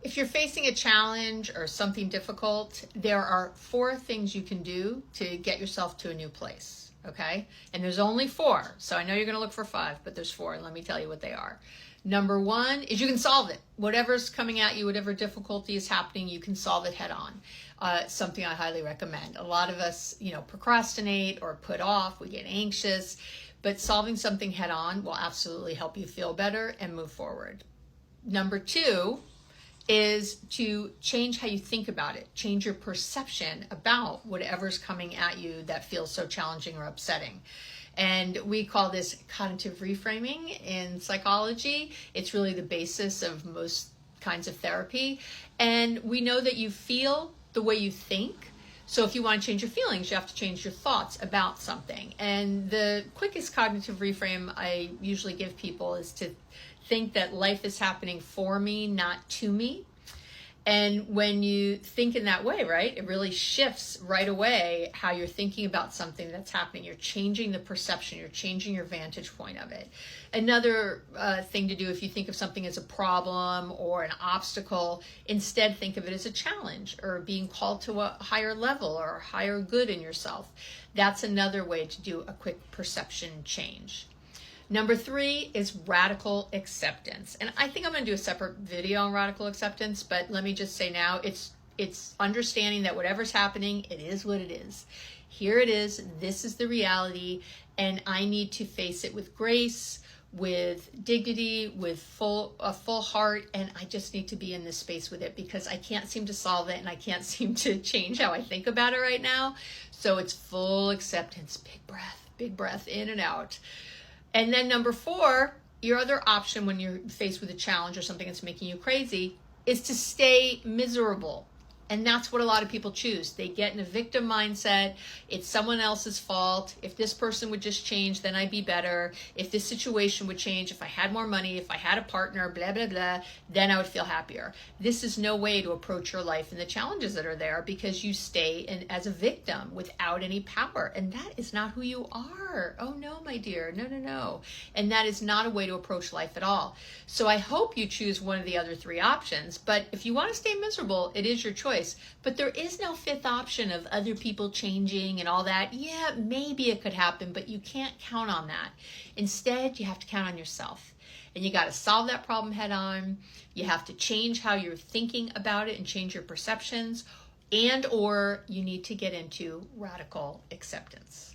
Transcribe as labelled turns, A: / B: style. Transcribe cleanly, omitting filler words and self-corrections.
A: If you're facing a challenge or something difficult, there are 4 things you can do to get yourself to a new place, okay? And there's only 4, so I know you're gonna look for 5, but there's 4, and let me tell you what they are. Number 1 is you can solve it. Whatever's coming at you, whatever difficulty is happening, you can solve it head on. Something I highly recommend. A lot of us, procrastinate or put off, we get anxious, but solving something head on will absolutely help you feel better and move forward. Number 2 is to change how you think about it, change your perception about whatever's coming at you that feels so challenging or upsetting. And we call this cognitive reframing in psychology. It's really the basis of most kinds of therapy. And we know that you feel the way you think. So if you want to change your feelings, you have to change your thoughts about something. And the quickest cognitive reframe I usually give people is to think that life is happening for me, not to me. And when you think in that way, right, it really shifts right away how you're thinking about something that's happening. You're changing the perception, you're changing your vantage point of it. Another thing to do, if you think of something as a problem or an obstacle, instead think of it as a challenge or being called to a higher level or a higher good in yourself. That's another way to do a quick perception change. Number 3 is radical acceptance. And I think I'm going to do a separate video on radical acceptance, but let me just say now, it's understanding that whatever's happening, it is what it is. Here it is, this is the reality, and I need to face it with grace, with dignity, with a full heart, and I just need to be in this space with it because I can't seem to solve it and I can't seem to change how I think about it right now. So it's full acceptance, big breath in and out. And then number 4, your other option when you're faced with a challenge or something that's making you crazy is to stay miserable. And that's what a lot of people choose. They get in a victim mindset. It's someone else's fault. If this person would just change, then I'd be better. If this situation would change, if I had more money, if I had a partner, blah, blah, blah, then I would feel happier. This is no way to approach your life and the challenges that are there because you stay as a victim without any power. And that is not who you are. Oh no, my dear, no. And that is not a way to approach life at all. So I hope you choose one of the other 3 options. But if you want to stay miserable, it is your choice. But there is no 5th option of other people changing and all that. Yeah, maybe it could happen, but you can't count on that. Instead, you have to count on yourself. And you got to solve that problem head on. You have to change how you're thinking about it and change your perceptions. And or you need to get into radical acceptance.